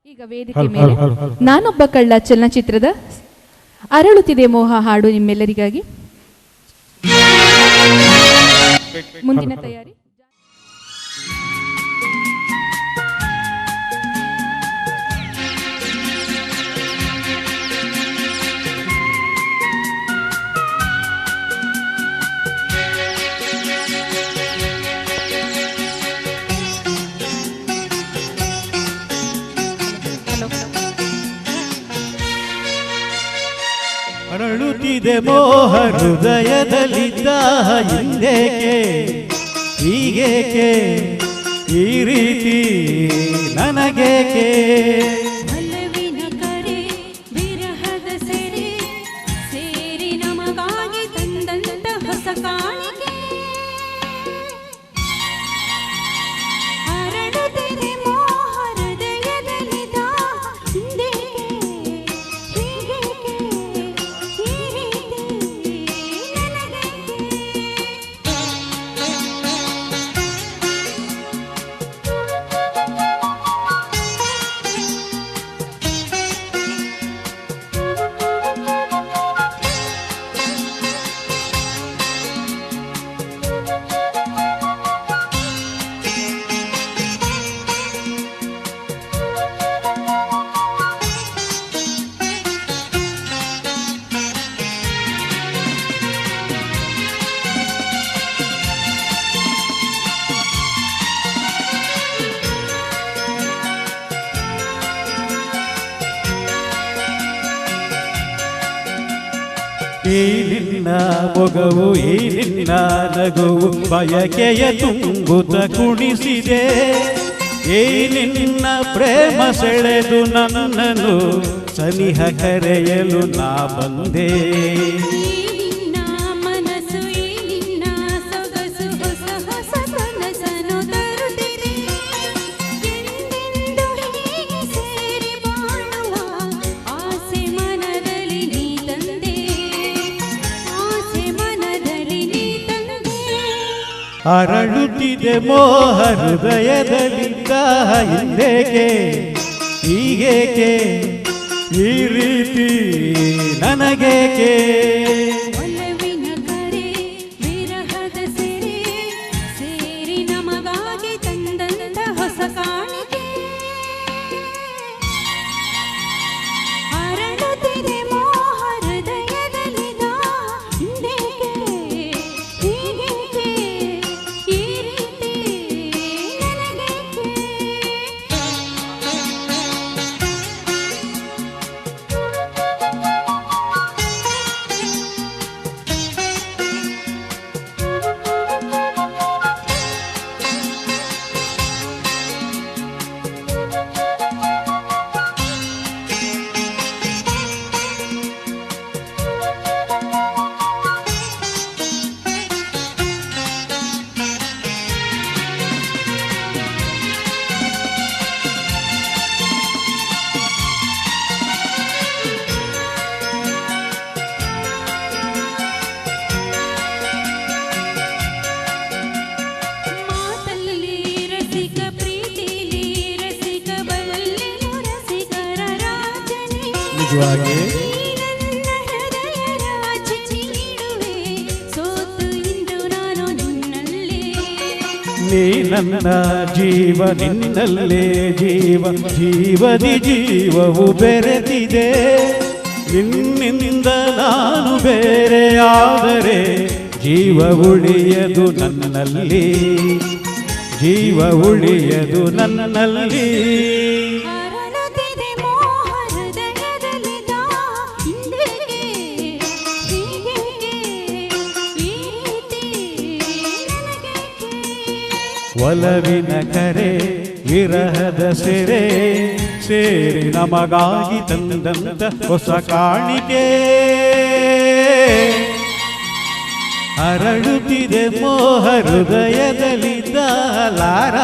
ಈಗ ವೇದಿಕೆ ಮೇಲೆ ನಾನೊಬ್ಬ ಕಳ್ಳ ಚಲನಚಿತ್ರದ ಅರಳುತ್ತಿದೆ ಮೋಹ ಹಾಡು ನಿಮ್ಮೆಲ್ಲರಿಗಾಗಿ. ಮುಂದಿನ ತಯಾರಿ. ಅರಳುತ್ತಿದೆ ಮೋಹ ಹೃದಯದಲ್ಲಿದ್ದ ಹಿಂದೇಕೆ ಹೀಗೇಕೆ ಈ ರೀತಿ ನನಗೇಕೆ ಒಲವಿನ ಕರೆ ವಿರಹದ ಸೆರೆ ಸೇರಿ ನಮಗಾಗಿ ತಂದಂತ ಹೊಸ ಕಾಣಿಕೆ ಅರಳುತ್ತಿದೆ ಮೋಹ ಹೃದಯದಲ್ಲಿದ್ದ ಹಿಂದೇಕೆ ಹೀಗೇಕೆ ಈ ರೀತಿ ನನಗೇಕೆ ಈ ನಿನ್ನ ಮೊಗವು ಈ ನಿನ್ನ ನಗುವು ಬಯಕೆಯ ತುಂಬುತ್ತ ಕುಣಿಸಿದೆ. ಈ ನಿನ್ನ ಪ್ರೇಮ ಸೆಳೆದು ನನ್ನನ್ನು ಸನಿಹ ಕರೆಯಲು ನಾ ಬಂದೆ. ಅರಳುತ್ತಿದೆ ಮೋಹ ಹೃದಯದಲ್ಲಿದ್ದ ಹಿಂದೇಕೆ ಹೀಗೇಕೆ ಈ ರೀತಿ ನನಗೇಕೆ ಒಲವಿನ ಕರೆ ವಿರಹದ ಸೆರೆ ಸೇರಿ ನಮಗಾಗಿ ತಂದಂತ ಹೊಸ ಕಾಣಿಕೆ ಅರಳುತ್ತಿದೆ ಮೋಹ ಹೃದಯದಲ್ಲಿದ್ದ ಹಿಂದೇಕೆ ಹೀಗೇಕೆ ಈ ರೀತಿ ನನಗೇಕೆ ಮಾತಲ್ಲಿ ರಸಿಕ ಪ್ರೀತಿಲಿ ರಸಿಕ ಬಲ್ಲೆನು ರಸಿಕರ ರಾಜನೇ ನಿಜವಾಗಿ ನೀ ನನ್ನ ಹೃದಯ ರಾಜ ನೀಡುವೆ ಸೋತು ಇಂದು ನಾನು ನಿನ್ನಲ್ಲೇ ನೀ ನನ್ನ ಜೀವ ನಿನ್ನಲ್ಲೇ ಜೀವ ಜೀವದಿ ಜೀವವು ಬೆರೆತಿದೆ. ನಿನ್ನಿಂದ ನಾನು ಬೇರೆಯಾದರೆ ಜೀವ ಉಳಿಯದು ನನ್ನಲ್ಲಿ ಜೀವ ಉಳಿಯದು ನನ್ನಲ್ಲಿ. ಅರಳುತ್ತಿದೆ ಮೋಹ ಹೃದಯದಲ್ಲಿದ್ದ ಹಿಂದೇಕೆ ಹೀಗೇಕೆ ಈ ರೀತಿ ನನಗೇಕೆ ಒಲವಿನ ಕರೆ ವಿರಹದ ಸೆರೆ ಸೇರಿ ನಮಗಾಗಿ ತಂದಂತ ಹೊಸ ಕಾಣಿಕೆ ಅರಳುತ್ತಿದೆ ಮೋಹ ಹೃದಯದಲ್ಲಿದ್ದ ಲಾರ